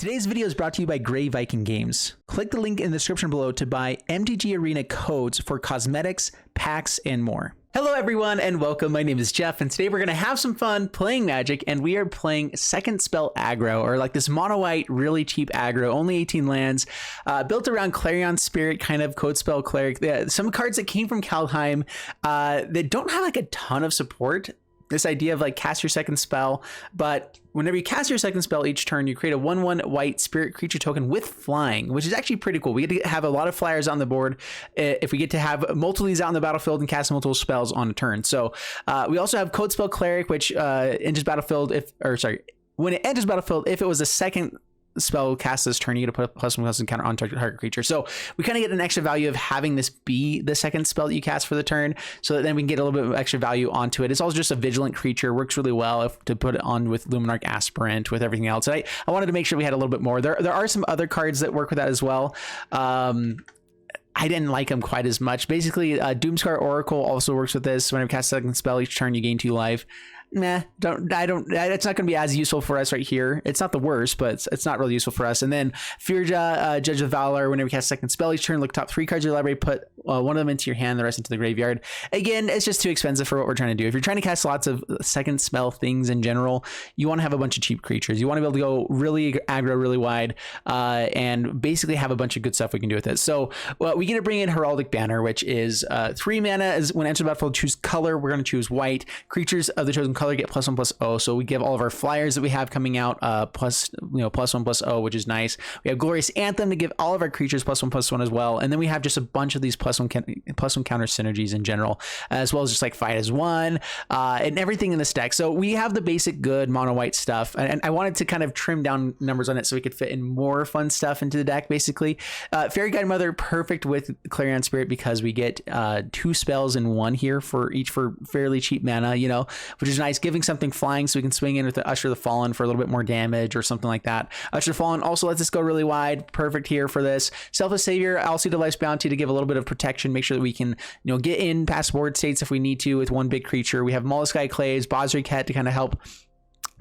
Today's video is brought to you by Grey Viking Games. Click the link in the description below to buy MTG Arena codes for cosmetics, packs, and more. Hello everyone and welcome. My name is Jeff and today we're going to have some fun playing Magic, and we are playing second spell aggro, or like this mono white really cheap aggro, only 18 lands, built around Clarion Spirit, kind of code spell cleric. Some cards that came from Kaldheim that don't have like a ton of support. This idea of like cast your second spell, but whenever you cast your second spell each turn, you create a 1/1 white spirit creature token with flying, which is actually pretty cool. We get to have a lot of flyers on the board if we get to have multiple of these out in the battlefield and cast multiple spells on a turn. So we also have code spell cleric, which enters battlefield when it enters battlefield, if it was a second spell cast this turn, you get to put a +1/+1 counter on target creature. So we kind of get an extra value of having this be the second spell that you cast for the turn, so that then we can get a little bit of extra value onto it. It's also just a vigilant creature, works really well to put it on with Luminarch Aspirant, with everything else. And I wanted to make sure we had a little bit more. There are some other cards that work with that as well. I didn't like them quite as much. Basically, Doomscar Oracle also works with this. Whenever you cast a second spell each turn, you gain 2 life. Nah, it's not going to be as useful for us right here. It's not the worst, but it's not really useful for us. And then Firja, Judge of Valor, whenever you cast a second spell each turn, look top 3 cards of your library, put one of them into your hand, the rest into the graveyard. Again, it's just too expensive for what we're trying to do. If you're trying to cast lots of second spell things in general, you want to have a bunch of cheap creatures. You want to be able to go really aggro, really wide, and basically have a bunch of good stuff we can do with it. So we get to bring in Heraldic Banner, which is 3 mana. Is when enter the battlefield, choose color. We're going to choose white. Creatures of the chosen color get +1/+0. So we give all of our flyers that we have coming out +1/+0, which is nice. We have Glorious Anthem to give all of our creatures +1/+1 as well. And then we have just a bunch of these +1 counter synergies in general, as well as just like Fight as One and everything in this deck. So we have the basic good mono white stuff, and I wanted to kind of trim down numbers on it so we could fit in more fun stuff into the deck. Basically, Fairy Godmother, perfect with Clarion Spirit because we get 2 spells in 1 here for each for fairly cheap mana, you know, which is nice. Giving something flying so we can swing in with the Usher the Fallen for a little bit more damage or something like that. Usher the Fallen also lets us go really wide. Perfect here for this. Selfless Savior, also to Life's Bounty to give a little bit of protection, make sure that we can, you know, get in past board states if we need to with one big creature. We have Molluskai Clays, Bosric Cat to kind of help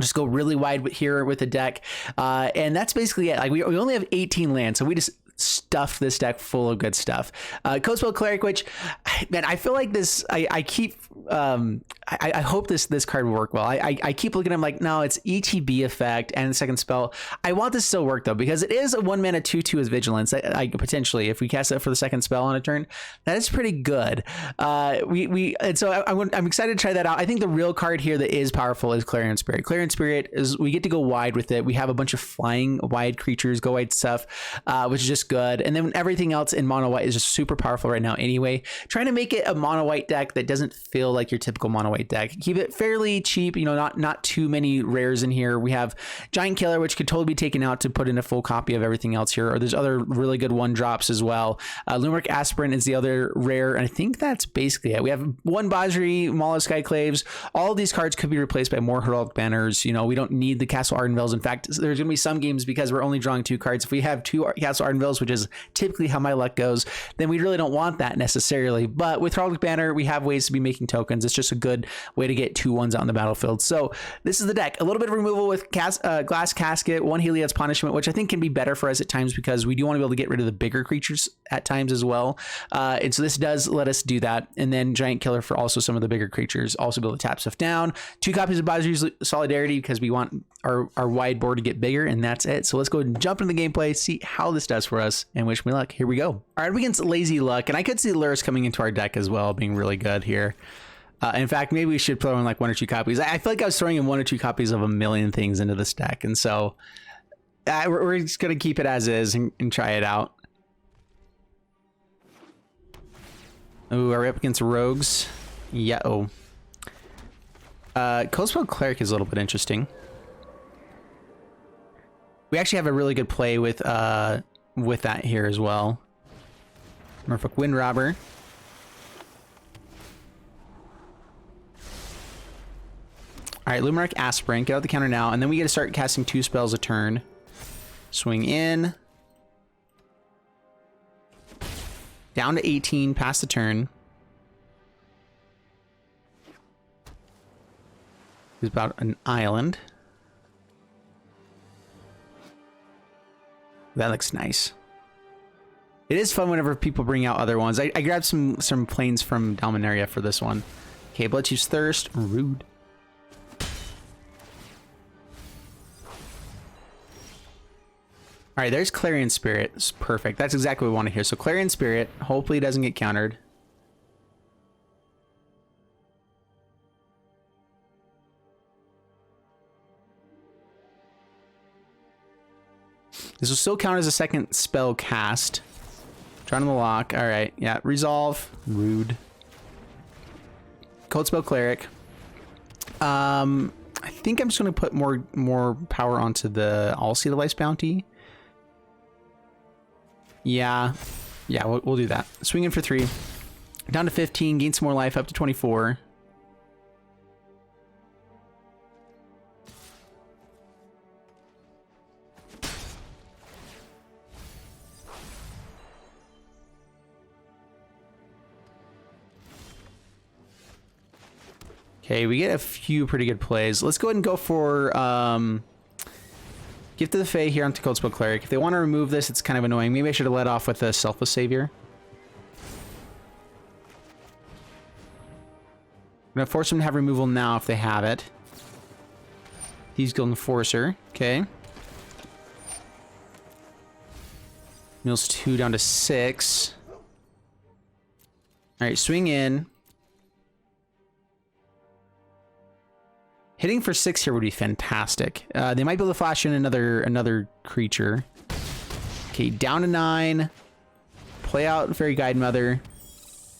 just go really wide here with the deck. And that's basically it. Like we only have 18 lands, so we just stuff this deck full of good stuff. Code Spell Cleric, which, man, I feel like this, I keep, I hope this card will work well. I keep looking at them like, no, it's ETB effect and the second spell. I want this to still work though, because it is a 1 mana 2/2 as Vigilance. Potentially, if we cast it for the second spell on a turn, that is pretty good. And so I'm excited to try that out. I think the real card here that is powerful is Clarion Spirit. Clarion Spirit is, we get to go wide with it. We have a bunch of flying wide creatures, go wide stuff, which is just good. And then everything else in mono white is just super powerful right now anyway. Trying to make it a mono white deck that doesn't feel like your typical mono white deck. Keep it fairly cheap, you know, not too many rares in here. We have Giant Killer, which could totally be taken out to put in a full copy of everything else here, or there's other really good 1-drops as well. Luminarch Aspirant is the other rare, and I think that's basically it. We have 1 Basri, Molluskai Claves. All of these cards could be replaced by more Heraldic Banners. You know, we don't need the Castle Ardenvales. In fact, there's going to be some games, because we're only drawing 2 cards. If we have 2 Castle Ardenvales, which is typically how my luck goes, then we really don't want that necessarily. But with Heraldic Banner, we have ways to be making tokens. It's just a good way to get 2 1s out in the battlefield. So this is the deck. A little bit of removal with Glass Casket, 1 Heliod's Punishment, which I think can be better for us at times because we do want to be able to get rid of the bigger creatures at times as well. And so this does let us do that. And then Giant Killer for also some of the bigger creatures, also be able to tap stuff down. 2 copies of Basri's Solidarity because we want our wide board to get bigger, and that's it. So let's go ahead and jump into the gameplay, see how this does for us, and wish me luck. Here we go. All right, we against Lazy Luck, and I could see Lurrus coming into our deck as well, being really good here. In fact, maybe we should throw in like 1 or 2 copies. I feel like I was throwing in 1 or 2 copies of a million things into this deck, and so we're just gonna keep it as is and try it out. Ooh, are we up against Rogues? Yeah. Oh. Code Spell Cleric is a little bit interesting. We actually have a really good play with that here as well. Merfolk Wind Robber. All right, Luminarch Aspirant, get out the counter now, and then we get to start casting 2 spells a turn. Swing in. Down to 18, past the turn. It's about an island. That looks nice. It is fun whenever people bring out other ones. I grabbed some planes from Dominaria for this one. Okay, Bloodchief's Thirst. Rude. All right, there's Clarion Spirit. It's perfect. That's exactly what we want to hear. So Clarion Spirit. Hopefully it doesn't get countered. This will still count as a second spell cast. Trying to lock. All right. Yeah. Resolve. Rude. Cold Spell Cleric. I think I'm just going to put more power onto the All Sea of Life's bounty. Yeah. Yeah, we'll do that. Swing in for 3. Down to 15. Gain some more life up to 24. Okay, we get a few pretty good plays. Let's go ahead and go for Gift of the Fae here onto Cold Spell Cleric. If they want to remove this, it's kind of annoying. Maybe I should have let off with a Selfless Savior. I'm going to force them to have removal now if they have it. Thieves Guild Enforcer. Okay. Mills 2 down to 6. Alright, swing in. Hitting for 6 here would be fantastic. They might be able to flash in another creature. Okay, down to 9. Play out Fairy Guide Mother.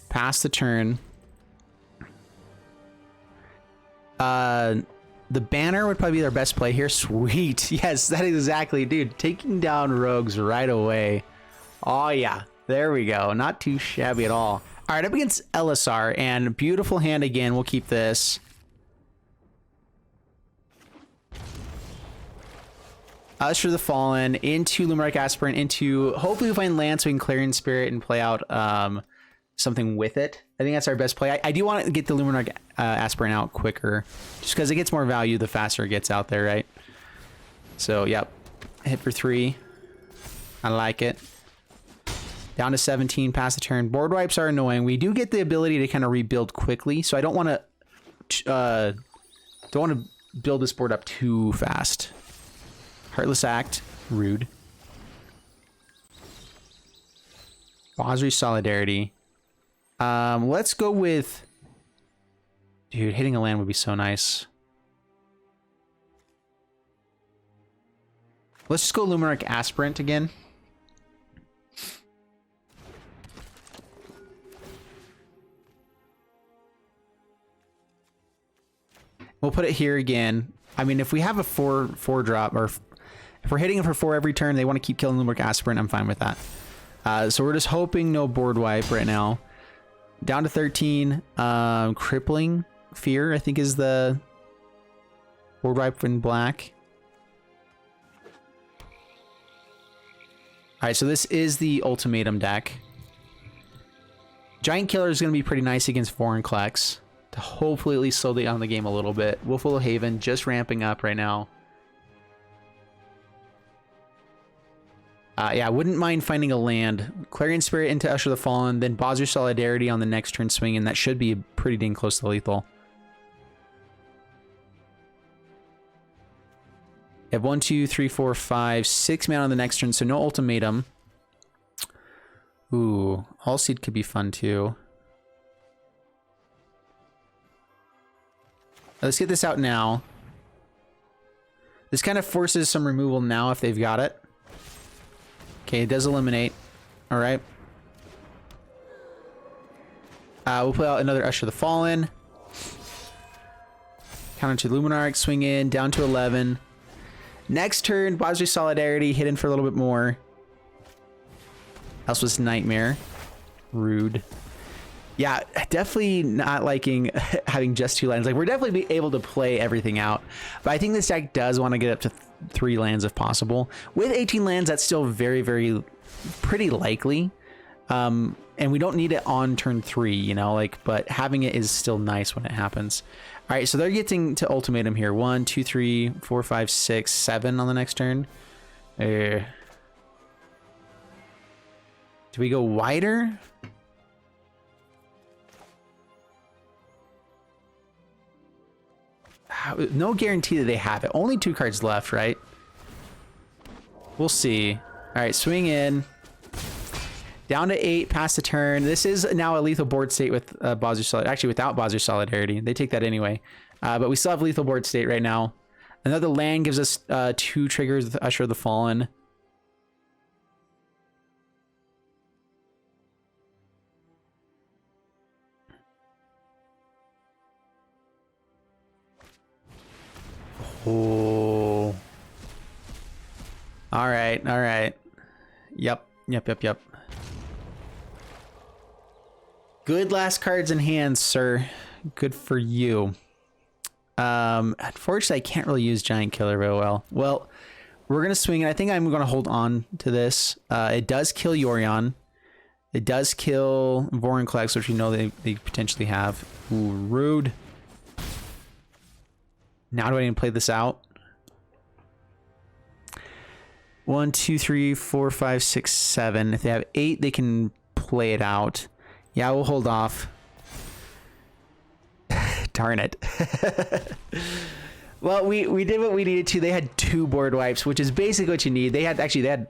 Pass the turn. The banner would probably be their best play here. Sweet. Yes, that is exactly, dude. Taking down rogues right away. Oh yeah, there we go. Not too shabby at all. All right, up against LSR, and beautiful hand again. We'll keep this. Usher the Fallen into Lumeric Aspirant into, hopefully we find land so we can Clarion Spirit and play out something with it. I think that's our best play. I do want to get the Lumeric Aspirant out quicker, just because it gets more value the faster it gets out there, right? So, yep. Hit for 3. I like it. Down to 17, pass the turn. Board wipes are annoying. We do get the ability to kind of rebuild quickly, so I don't want to build this board up too fast. Heartless Act, rude. Bozri Solidarity. Let's go with... Dude, hitting a land would be so nice. Let's just go Lumeric Aspirant again. We'll put it here again. I mean, if we have a 4 drop, or if we're hitting it for 4 every turn, they want to keep killing Lumeric Aspirant, I'm fine with that. So we're just hoping no board wipe right now. Down to 13. Crippling Fear, I think, is the board wipe in black. Alright, so this is the Ultimatum deck. Giant Killer is going to be pretty nice against Vorinclex to hopefully at least slow down the game a little bit. Wolfwillow Haven just ramping up right now. Yeah, I wouldn't mind finding a land. Clarion Spirit into Usher the Fallen, then Bozri Solidarity on the next turn swing, and that should be pretty dang close to lethal. You have 1, 2, 3, 4, 5, 6 mana on the next turn, so no ultimatum. Ooh, All Seed could be fun too. Let's get this out now. This kind of forces some removal now if they've got it. Okay, it does eliminate. All right. We'll put out another Usher the Fallen. Counter to Luminarch, swing in, down to 11. Next turn, Bozri Solidarity, hit in for a little bit more. Else was Nightmare. Rude. Yeah, definitely not liking having just 2 lands. Like, we're definitely be able to play everything out. But I think this deck does want to get up to 3 lands if possible. With 18 lands, that's still very, very pretty likely. And we don't need it on turn 3, you know, like, but having it is still nice when it happens. All right, so they're getting to ultimatum here. 1, 2, 3, 4, 5, 6, 7 on the next turn. Do we go wider? No guarantee that they have it. Only 2 cards left, right? We'll see. All right, swing in. Down to 8, pass the turn. This is now a lethal board state with Bozzer Solidarity. Actually, without Bozzer Solidarity. They take that anyway. But we still have lethal board state right now. Another land gives us 2 triggers with Usher of the Fallen. Oh. All right, all right. Yep. Good last cards in hand, sir. Good for you. Unfortunately, I can't really use Giant Killer very well. Well, we're gonna swing it. I think I'm gonna hold on to this. It does kill Yorion. It does kill Vorinclex, which we know they potentially have. Ooh, rude. Now do I need to play this out? 1, 2, 3, 4, 5, 6, 7. If they have 8, they can play it out. Yeah, we'll hold off. Darn it. Well, we did what we needed to. They had 2 board wipes, which is basically what you need. They had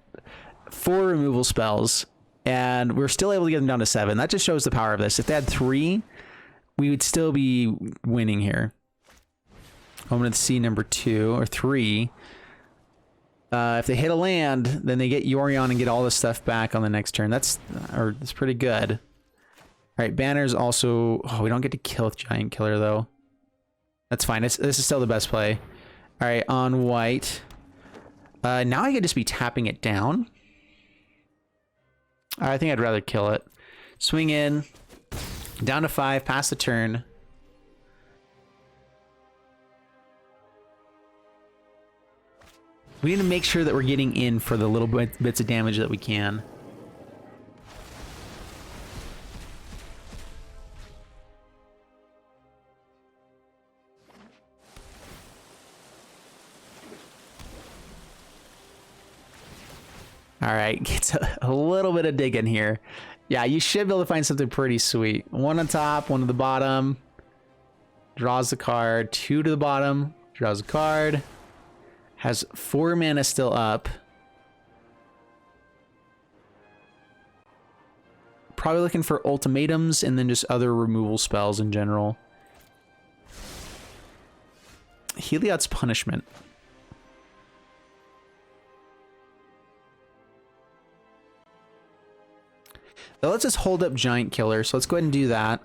4 removal spells, and we're still able to get them down to 7. That just shows the power of this. If they had 3, we would still be winning here. I'm going to see number 2 or 3. If they hit a land, then they get Yorion and get all this stuff back on the next turn. That's pretty good. All right, banners also. Oh, we don't get to kill with Giant Killer though. That's fine. This is still the best play. All right, on white. Now I could just be tapping it down. I think I'd rather kill it. Swing in, down to 5, pass the turn. We need to make sure that we're getting in for the little bits of damage that we can. All right, gets a little bit of digging here. Yeah, you should be able to find something pretty sweet. 1 on top, 1 to the bottom. Draws the card. 2 to the bottom. Draws a card. Has 4 mana still up. Probably looking for ultimatums and then just other removal spells in general. Heliod's Punishment. Now let's just hold up Giant Killer. So let's go ahead and do that.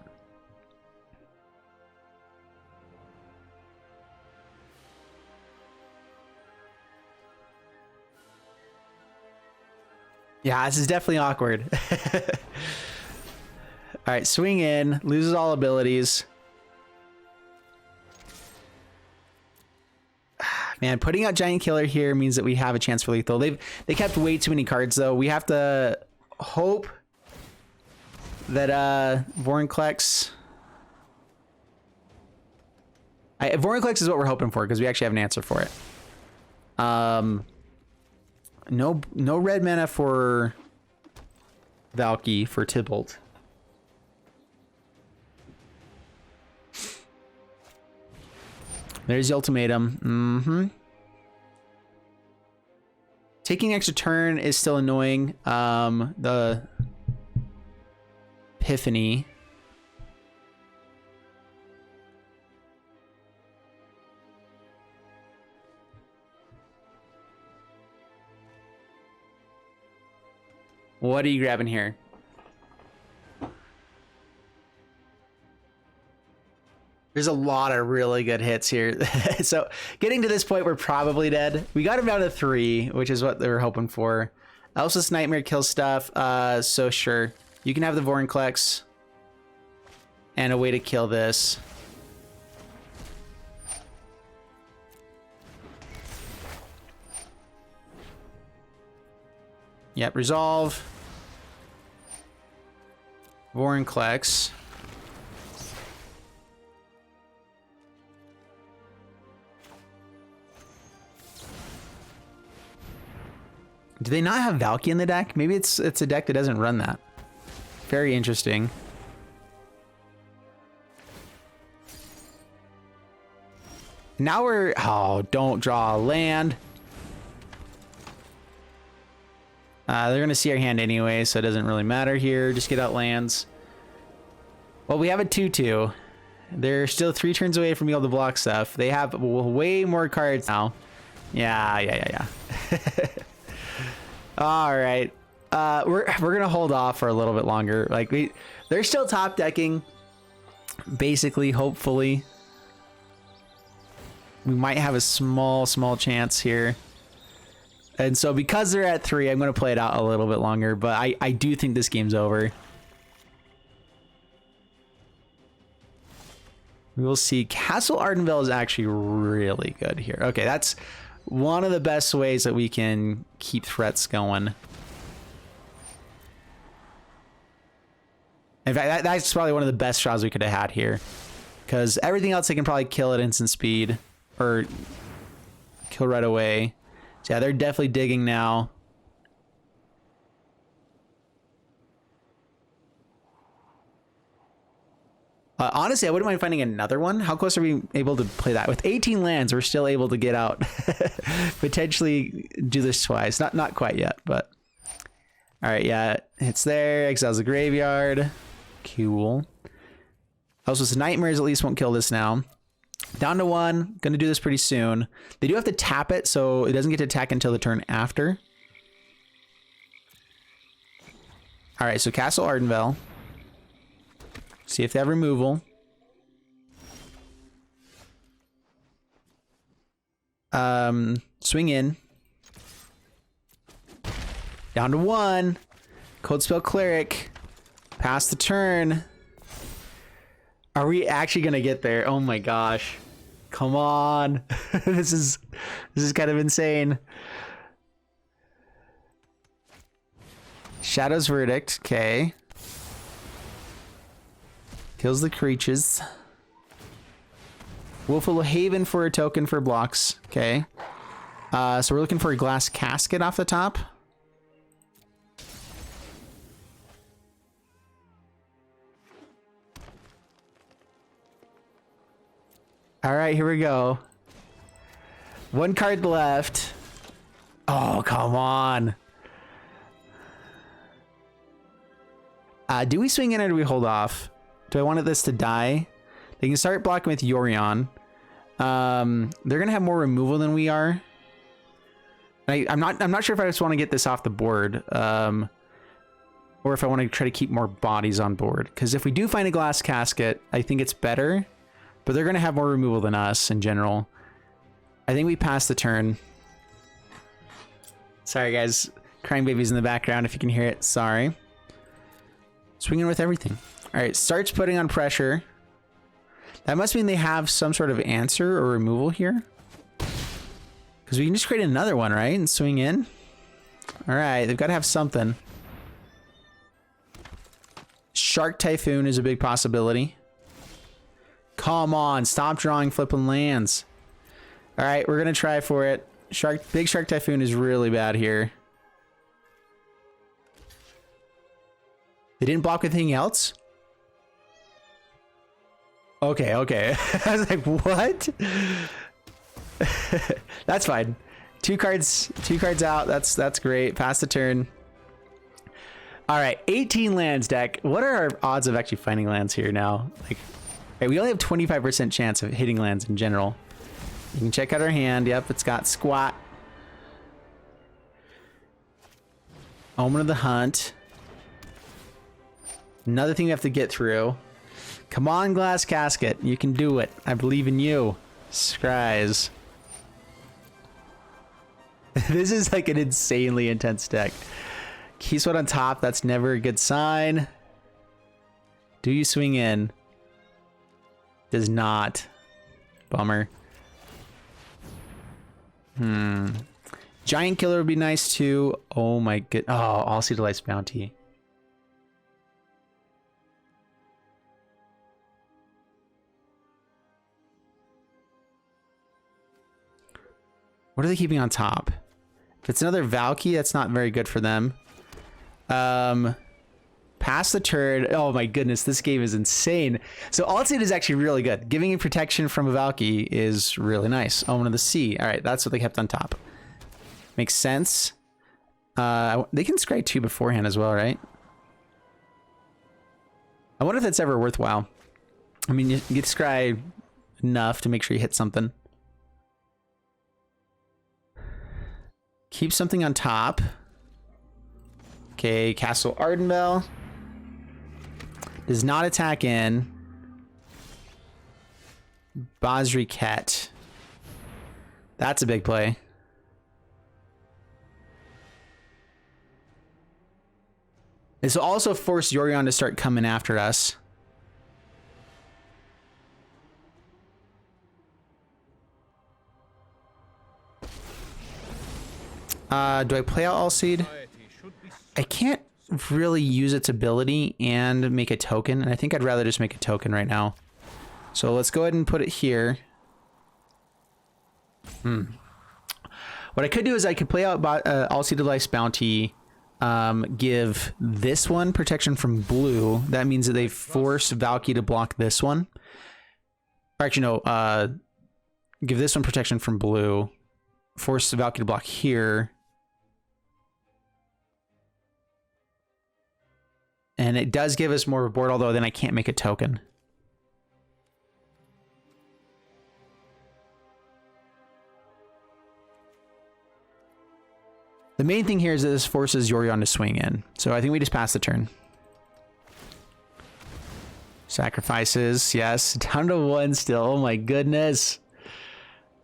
Yeah, this is definitely awkward. All right, swing in, loses all abilities. Man, putting out Giant Killer here means that we have a chance for lethal. They kept way too many cards though. We have to hope that Vorinclex. Vorinclex is what we're hoping for because we actually have an answer for it. No red mana for Valky for Tybalt. There's the ultimatum. Taking extra turn is still annoying. The Epiphany. What are you grabbing here? There's a lot of really good hits here. So getting to this point, we're probably dead. We got him down to 3, which is what they were hoping for. Elsa's Nightmare kills stuff. So sure. You can have the Vorinclex. And a way to kill this. Yep, resolve. Vorinclex. Do they not have Valky in the deck? Maybe it's a deck that doesn't run that. Very interesting. Now we're... Oh, don't draw a land. They're going to see our hand anyway, so it doesn't really matter here. Just get out lands. Well, we have a 2-2. They're still 3 turns away from being able to block stuff. They have way more cards now. Yeah. All right. We're going to hold off for a little bit longer. Like, they're still top decking. Basically, hopefully. We might have a small chance here. And so because they're at 3, I'm going to play it out a little bit longer. But I do think this game's over. We will see. Castle Ardenvale is actually really good here. Okay, that's one of the best ways that we can keep threats going. In fact, that's probably one of the best shots we could have had here. Because everything else they can probably kill at instant speed. Or kill right away. So yeah, they're definitely digging now. Honestly, I wouldn't mind finding another one. How close are we able to play that? With 18 lands, we're still able to get out. Potentially do this twice. Not quite yet, but... Alright, yeah. It's there. Exiles the graveyard. Cool. Also, Nightmares at least won't kill this now. Down to 1. Gonna do this pretty soon. They do have to tap it, so it doesn't get to attack until the turn after. Alright, so Castle Ardenvale. See if they have removal. Swing in. Down to 1. Cold Spell Cleric. Pass the turn. Are we actually gonna get there? Oh my gosh. Come on. This is kind of insane. Shadow's Verdict. Okay. Kills the creatures. Woeful Haven for a token for blocks. Okay. So we're looking for a glass casket off the top. All right, here we go. 1 card left. Oh, come on. Do we swing in or do we hold off? Do I want this to die? They can start blocking with Yorion. They're gonna have more removal than we are. I'm not sure if I just want to get this off the board, or if I want to try to keep more bodies on board. Because if we do find a glass casket, I think it's better. But they're gonna have more removal than us in general. I think we pass the turn. Sorry guys, crying babies in the background if you can hear it. Sorry. Swinging with everything. All right, starts putting on pressure. That must mean they have some sort of answer or removal here. Because we can just create another one, right? And swing in. All right, they've got to have something. Shark Typhoon is a big possibility. Come on, stop drawing flipping lands. All right, we're going to try for it. Big Shark Typhoon is really bad here. They didn't block with anything else? Okay. I was like, what? That's fine. 2 cards out. That's great. Pass the turn. All right, 18 lands deck. What are our odds of actually finding lands here now? Like, okay, we only have 25% chance of hitting lands in general. You can check out our hand. Yep, it's got Squat. Omen of the Hunt. Another thing we have to get through. Come on, Glass Casket. You can do it. I believe in you. Scries. This is like an insanely intense deck. Keysword on top. That's never a good sign. Do you swing in? Does not. Bummer. Giant Killer would be nice too. Oh my god. Oh, All Sea Delight's Bounty. What are they keeping on top? If it's another Valky, that's not very good for them. Pass the turn. Oh my goodness, this game is insane. So Alt-Seed is actually really good. Giving you protection from a Valky is really nice. Omen of the Sea. All right, that's what they kept on top. Makes sense. They can scry 2 beforehand as well, right? I wonder if that's ever worthwhile. I mean, you get to scry enough to make sure you hit something. Keep something on top. Okay, Castle Ardenvale. Does not attack in. Basri Ket. That's a big play. This will also force Yorion to start coming after us. Do I play out All-Seed? I can't really use its ability and make a token, and I think I'd rather just make a token right now. So let's go ahead and put it here. What I could do is I could play out All-Seed Life's Bounty, give this one protection from blue. That means that they force Valky to block this one. Or actually, no, give this one protection from blue. Force Valky to block here. And it does give us more of a board, although then I can't make a token. The main thing here is that this forces Yorion to swing in. So I think we just pass the turn. Sacrifices, yes. Down to 1 still. Oh my goodness.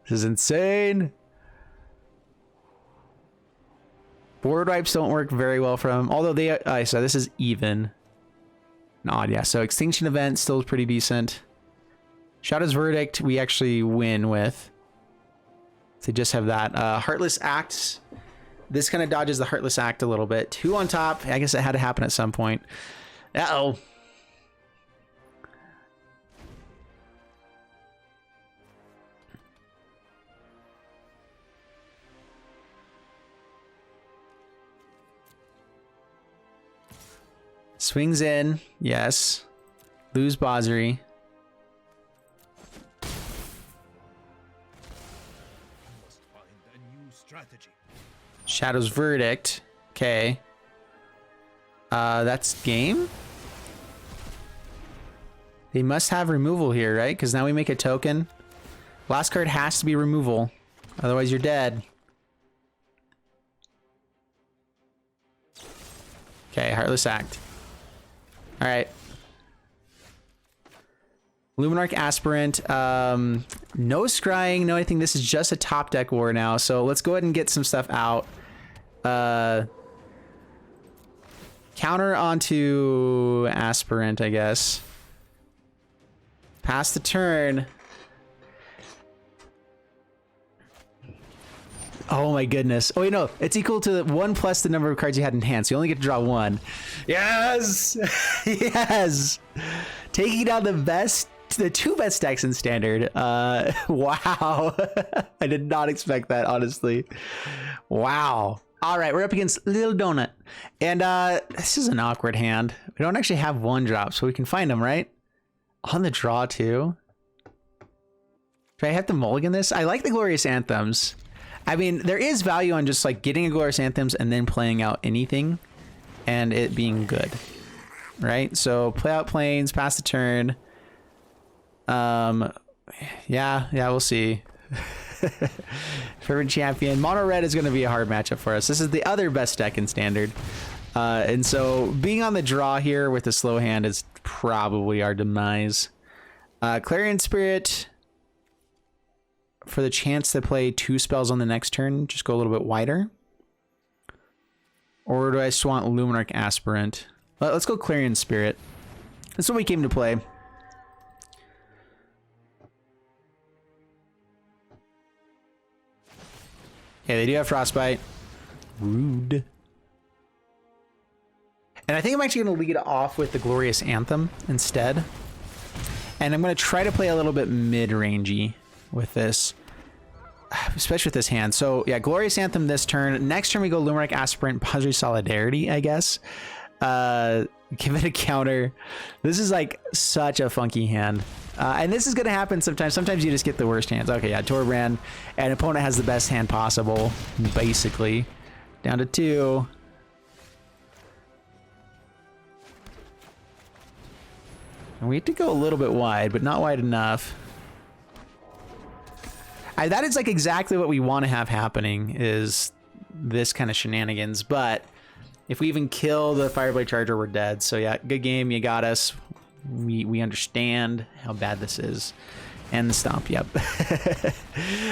This is insane. Board wipes don't work very well for him, although they, so this is even. And odd, yeah. So Extinction Event still pretty decent. Shadow's Verdict we actually win with. They just have that. Heartless Act. This kind of dodges the Heartless Act a little bit. 2 on top. I guess it had to happen at some point. Uh-oh. Swings in, yes. Lose Basri. Shadow's Verdict. Okay. That's game? They must have removal here, right? Because now we make a token. Last card has to be removal. Otherwise you're dead. Okay, Heartless Act. All right. Luminarch Aspirant. No scrying, no anything. This is just a top deck war now. So let's go ahead and get some stuff out. Counter onto Aspirant, I guess. Pass the turn. Oh my goodness. Oh wait, no. It's equal to 1 plus the number of cards you had in hand. So you only get to draw 1. Yes! Yes! Taking down the 2 best decks in Standard. Wow. I did not expect that, honestly. Wow. All right, we're up against Little Donut. And this is an awkward hand. We don't actually have 1-drop, so we can find them, right? On the draw, too. Do I have to mulligan this? I like the Glorious Anthems. I mean, there is value on just like getting a Glorious Anthems and then playing out anything and it being good, right? So play out Plains, pass the turn. Yeah, we'll see. Fervent Champion. Mono Red is going to be a hard matchup for us. This is the other best deck in Standard. And so being on the draw here with a slow hand is probably our demise. Clarion Spirit. For the chance to play 2 spells on the next turn, just go a little bit wider. Or do I just want Luminarch Aspirant? Let's go Clarion Spirit. That's what we came to play. Okay, they do have Frostbite. Rude. And I think I'm actually going to lead off with the Glorious Anthem instead. And I'm going to try to play a little bit mid-rangey with this. especially with this hand. So yeah, Glorious Anthem this turn. Next turn we go Lumeric Aspirant, Positive Solidarity, I guess. Give it a counter. This is like such a funky hand. And this is going to happen sometimes. Sometimes you just get the worst hands. Okay, yeah, Torbrand. And opponent has the best hand possible, basically. Down to 2. And we have to go a little bit wide, but not wide enough. That is like exactly what we want to have happening, is this kind of shenanigans. But if we even kill the Fireblade Charger, we're dead. So yeah, good game. You got us. We understand how bad this is. And the stomp, yep.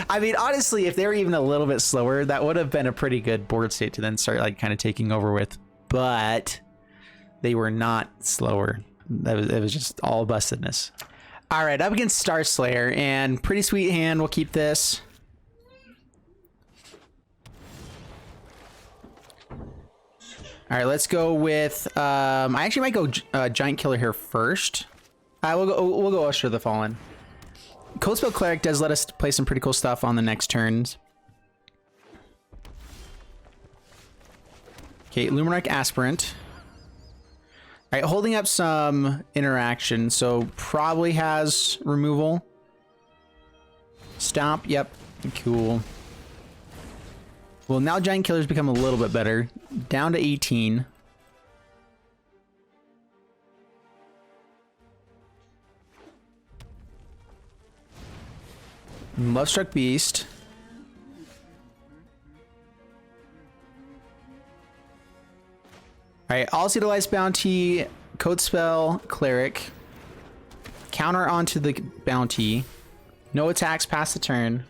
I mean, honestly, if they were even a little bit slower, that would have been a pretty good board state to then start like kind of taking over with. But they were not slower. It was just all bustedness. All right, up against Star Slayer, and pretty sweet hand. We'll keep this. All right, let's go with. I actually might go Giant Killer here first. We'll go Usher of the Fallen. Coldspell Cleric does let us play some pretty cool stuff on the next turns. Okay, Lumeric Aspirant. All right, holding up some interaction, so probably has removal. Stomp, yep, cool. Well, now Giant Killer's become a little bit better. Down to 18. Lovestruck Beast. All right, All Utilize Bounty, Code Spell, Cleric. Counter onto the bounty. No attacks past the turn.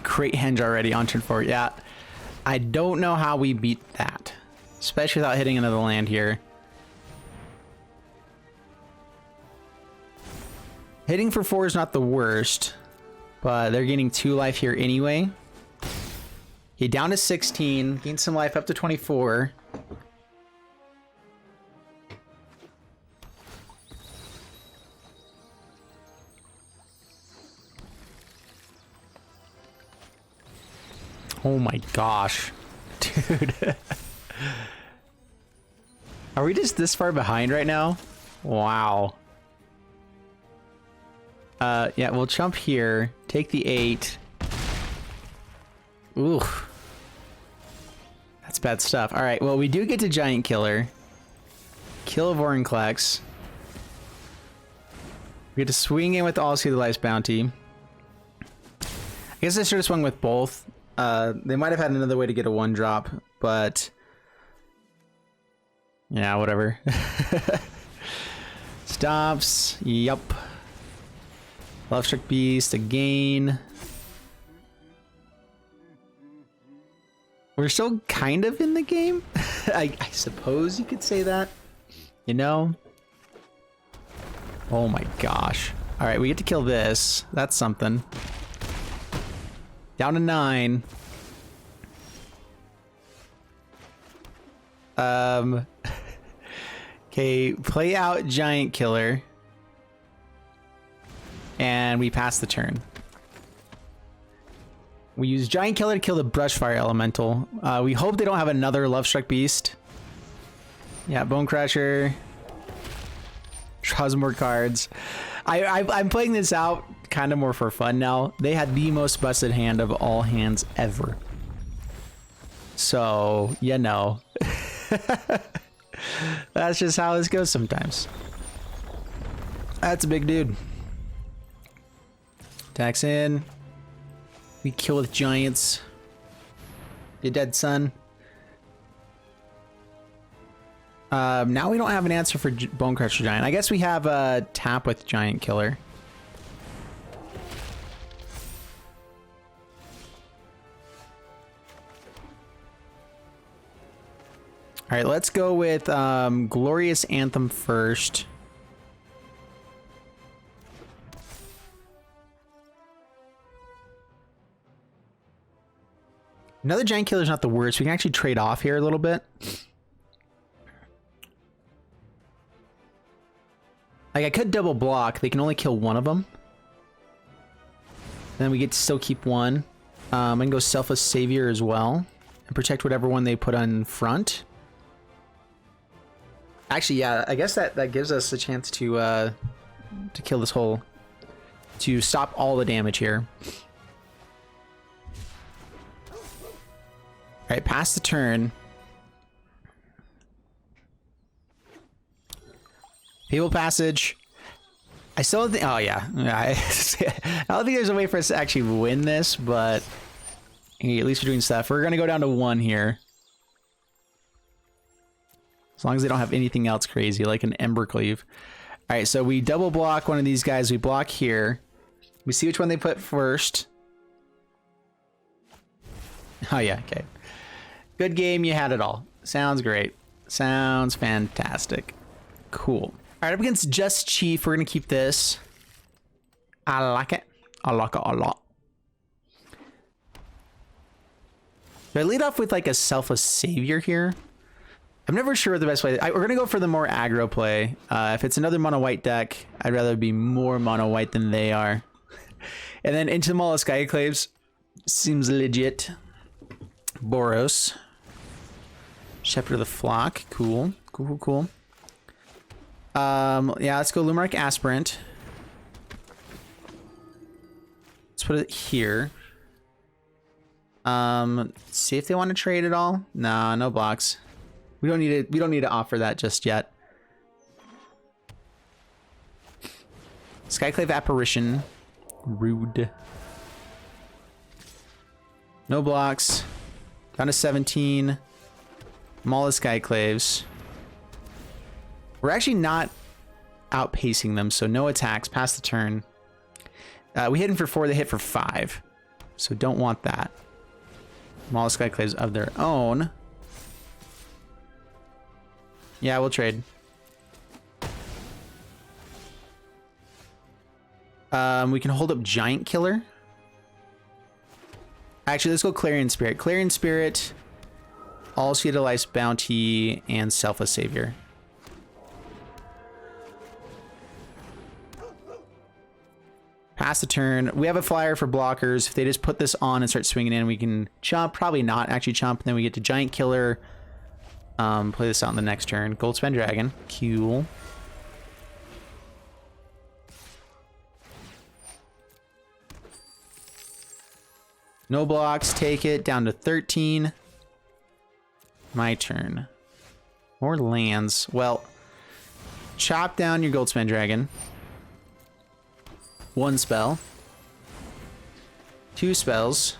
Great henge already on turn 4. Yeah, I don't know how we beat that, especially without hitting another land here. Hitting for 4 is not the worst, but they're gaining 2 life here anyway. Okay, down to 16, gain some life up to 24. Oh my gosh, dude. Are we just this far behind right now? Wow. Yeah, we'll jump here, take the 8. Ooh. That's bad stuff. All right, well, we do get to Giant Killer. Kill Vorinclex. We get to swing in with the All Utilize Bounty. I guess I should have swung with both. They might have had another way to get a 1-drop, but yeah, whatever. Stops. Yup. Lovestruck Beast again. We're still kind of in the game. I suppose you could say that. You know? Oh my gosh. All right, we get to kill this. That's something. Down to 9. Okay, play out Giant Killer. And we pass the turn. We use Giant Killer to kill the Brushfire Elemental. We hope they don't have another Lovestruck Beast. Yeah, Bone Crusher. Draw some more cards. I'm playing this out kind of more for fun now. They had the most busted hand of all hands ever. So, you know. That's just how this goes sometimes. That's a big dude. Attacks in. We kill with giants. You dead, son. Now we don't have an answer for Bone Crusher Giant. I guess we have a tap with Giant Killer. All right, let's go with Glorious Anthem first. Another Giant Killer is not the worst. We can actually trade off here a little bit. Like, I could double block. They can only kill one of them. Then we get to still keep one. I can go Selfless Savior as well. And protect whatever one they put on front. Actually, yeah, I guess that gives us a chance to kill this whole... to stop all the damage here. Alright, pass the turn. People Passage. I still don't think... Oh, yeah. I don't think there's a way for us to actually win this, but... At least we're doing stuff. We're going to go down to 1 here. As long as they don't have anything else crazy, like an Embercleave. Alright, so we double block one of these guys. We block here. We see which one they put first. Oh, yeah, okay. Good game. You had it all. Sounds great. Sounds fantastic. Cool. Alright, up against Just Chief, we're going to keep this. I like it. I like it a lot. Do I lead off with like a Selfless Savior here? I'm never sure the best way. We're going to go for the more aggro play. If it's another mono white deck, I'd rather be more mono white than they are. And then into the Maul of Skyclaves. Seems legit. Boros. Shepherd of the Flock. Cool. Cool, cool, cool. Yeah, let's go Lumark Aspirant. Let's put it here. See if they want to trade at all. No, no blocks. We don't need to offer that just yet. Skyclave Apparition. Rude. No blocks. Down to 17. Maul of Skyclaves. We're actually not outpacing them, so no attacks. Pass the turn. We hit them for 4, they hit for 5. So don't want that. Maul of Skyclaves of their own. Yeah, we'll trade. We can hold up Giant Killer. Actually, let's go Clarion Spirit. Clarion Spirit, All Seed of Life's Bounty, and Selfless Savior. Pass the turn. We have a flyer for blockers. If they just put this on and start swinging in, we can chump. Probably not actually chump. And then we get to Giant Killer. Play this out in the next turn. Goldspan Dragon. Cool. No blocks. Take it. Down to 13. My turn. More lands. Well, chop down your Goldspan Dragon. 1 spell. 2 spells.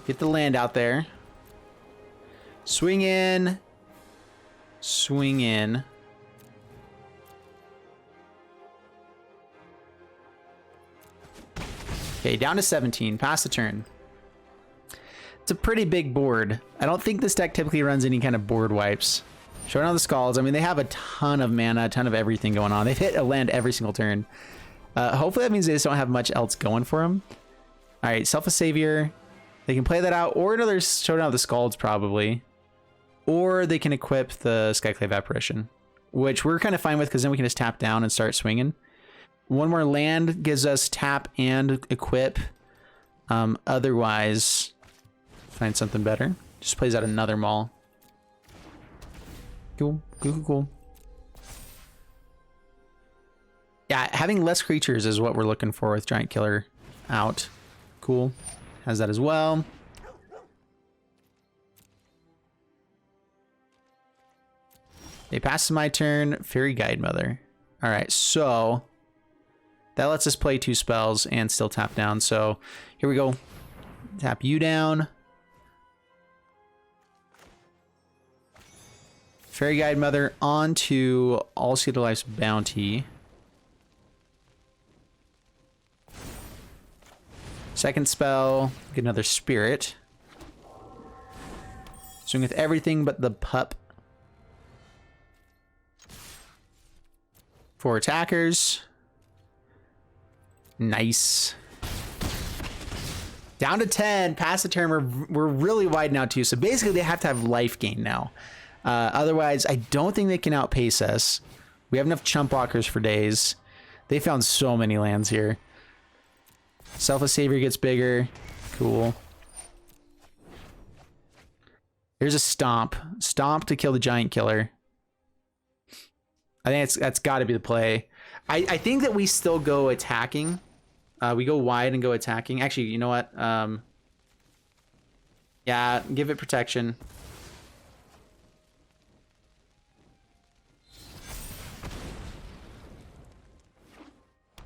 Get the land out there. Swing in. Swing in. Okay, down to 17. Pass the turn. It's a pretty big board. I don't think this deck typically runs any kind of board wipes. Showing all the Skulls. I mean, they have a ton of mana, a ton of everything going on. They've hit a land every single turn. Hopefully that means they just don't have much else going for them. All right, Selfless Savior. They can play that out, or another Showdown of the Skulls probably. Or they can equip the Skyclave Apparition, which we're kind of fine with because then we can just tap down and start swinging. 1 more land gives us tap and equip. Otherwise, find something better. Just plays out another Maul. Cool, cool, cool, cool. Yeah, having less creatures is what we're looking for with Giant Killer out. Cool. Has that as well. They pass to my turn. Fairy Guide Mother. All right, so that lets us play 2 spells and still tap down. So here we go. Tap you down. Fairy Guide Mother onto All Seed of Life's Bounty. Second spell, get another Spirit. Swing with everything but the pup. 4 attackers. Nice. Down to 10. Pass the turn. We're really wide now too. So basically they have to have life gain now. Otherwise, I don't think they can outpace us. We have enough chump blockers for days. They found so many lands here. Selfless Savior gets bigger. Cool. Here's a Stomp. Stomp to kill the Giant Killer. I think that's got to be the play. I think that we still go attacking. We go wide and go attacking. Actually, you know what? Yeah, give it protection.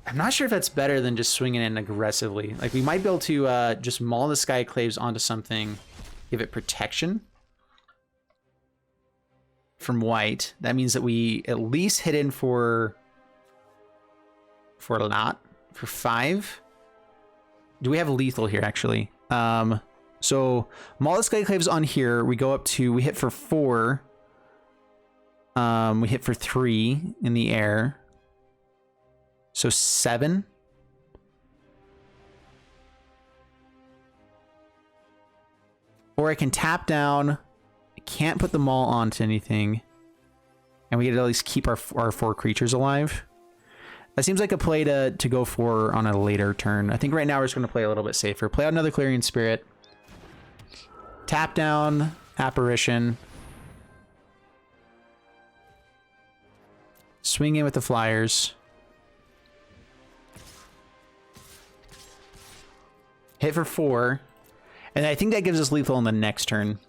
I'm not sure if that's better than just swinging in aggressively. Like, we might be able to just maul the Skyclaves onto something, give it protection from white. That means that we at least hit in for a lot, for 5. Do we have lethal here, actually? So maul the Skyclaves on here. We go up to, we hit for 4. We hit for 3 in the air. So 7. Or I can tap down. I can't put the maul onto anything. And we get to at least keep our 4 creatures alive. That seems like a play to go for on a later turn. I think right now we're just going to play a little bit safer. Play out another Clarion Spirit. Tap down Apparition. Swing in with the Flyers. Hit for 4. And I think that gives us lethal on the next turn.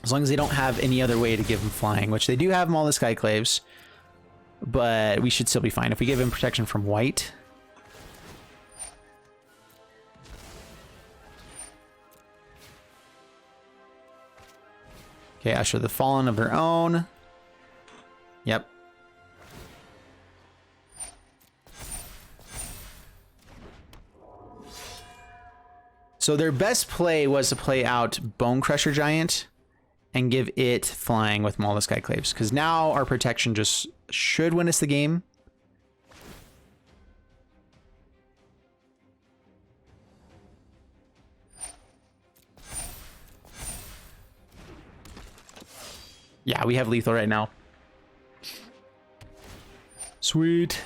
As long as they don't have any other way to give them flying, which they do have them all the Skyclaves. But we should still be fine. If we give him protection from white. Okay, Usher the Fallen of their own. Yep. So their best play was to play out Bone Crusher Giant and give it flying with Maul the Skyclaves, because now our protection just should win us the game. Yeah, we have lethal right now. Sweet.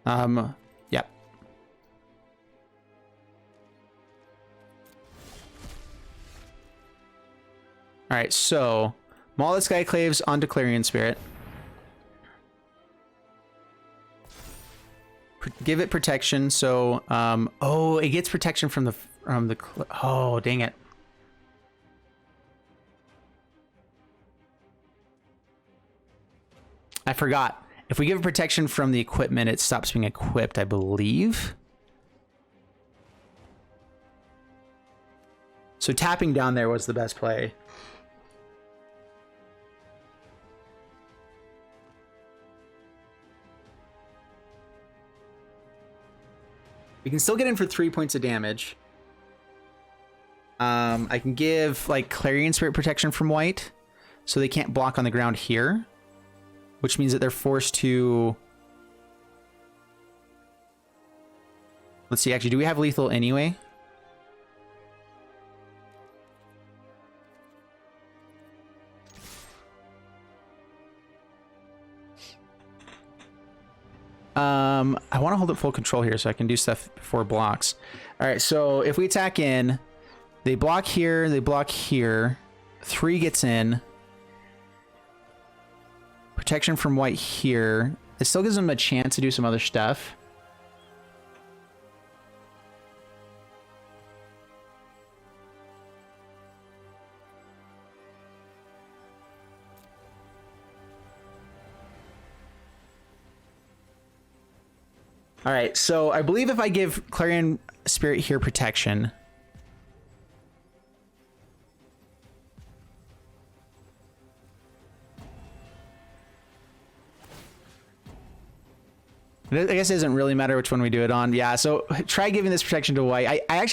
Yeah. All right, so maul the Skyclaves onto Clarion Spirit. Give it protection. So, oh, it gets protection from the oh, dang it. I forgot. If we give it protection from the equipment, it stops being equipped, I believe. So tapping down there was the best play. We can still get in for 3 points of damage. I can give like Clarion Spirit protection from white, so they can't block on the ground here, which means that they're forced to... Let's see, actually, do we have lethal anyway? I want to hold it full control here so I can do stuff before blocks. All right, so if we attack in, they block here, they block here. 3 gets in. Protection from white here. It still gives them a chance to do some other stuff. All right, so I believe if I give Clarion Spirit here protection, I guess it doesn't really matter which one we do it on. Yeah, so try giving this protection to white. I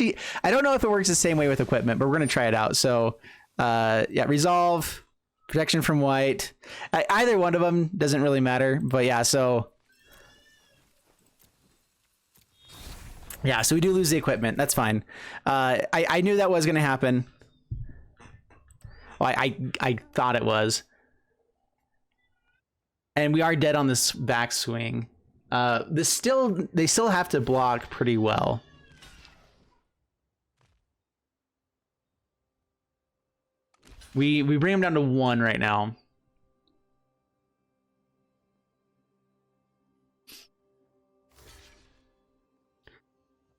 don't know if it works the same way with equipment, but we're going to try it out. So, yeah, resolve, protection from white. Either one of them doesn't really matter, but yeah, so... Yeah, so we do lose the equipment. That's fine. I knew that was going to happen. Oh, I thought it was. And we are dead on this backswing. They still have to block pretty well. We bring them down to 1 right now.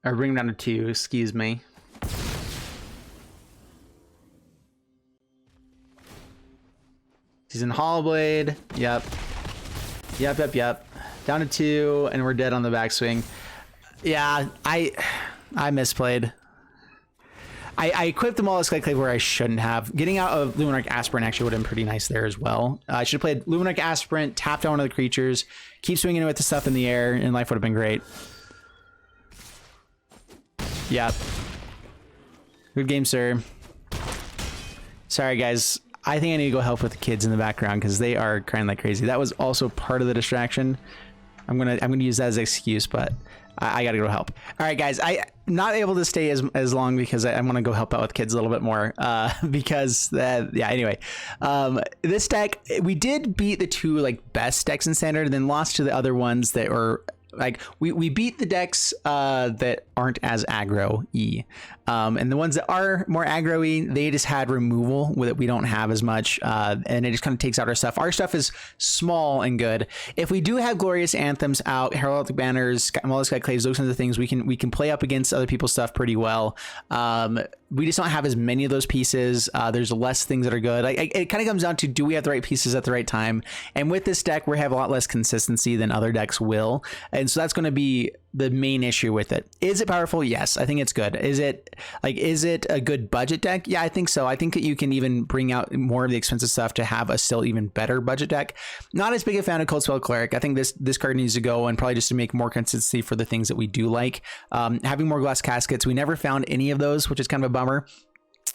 Or bring them down to 2, excuse me. He's in Hollow Blade. Yep. Yep. Down to 2, and we're dead on the backswing. Yeah, I misplayed. I equipped them all as Clay where I shouldn't have. Getting out of Luminarch Aspirant actually would have been pretty nice there as well. I should have played Luminarch Aspirant, tapped down one of the creatures, keep swinging it with the stuff in the air, and life would have been great. Yep. Good game, sir. Sorry, guys. I think I need to go help with the kids in the background because they are crying like crazy. That was also part of the distraction. I'm gonna use that as an excuse, but I gotta go help. All right, guys, I'm not able to stay as long because I want to go help out with kids a little bit more. Yeah. Anyway, this deck, we did beat the 2 like best decks in standard, and then lost to the other ones that were like we beat the decks that aren't as aggro-y. And the ones that are more aggro-y, they just had removal that we don't have as much, and it just kind of takes out our stuff. Our stuff is small and good. If we do have Glorious Anthems out, Heraldic Banners, Mollusk Claves, those kinds of things, we can play up against other people's stuff pretty well. We just don't have as many of those pieces. There's less things that are good. It kind of comes down to, do we have the right pieces at the right time? And with this deck, we have a lot less consistency than other decks will. And so that's going to be the main issue with it. Is it powerful? Yes, I think it's good. Is it a good budget deck? Yeah, I think so. I think that you can even bring out more of the expensive stuff to have a still even better budget deck. Not as big a fan of Coldspell Cleric. I think this card needs to go, and probably just to make more consistency for the things that we do like. Having more Glass Caskets, we never found any of those, which is kind of a bummer.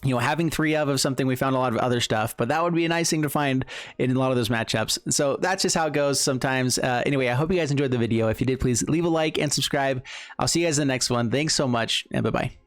You know, having 3 of something, we found a lot of other stuff, but that would be a nice thing to find in a lot of those matchups. So that's just how it goes sometimes. Anyway, I hope you guys enjoyed the video. If you did, please leave a like and subscribe. I'll see you guys in the next one. Thanks so much, and bye-bye.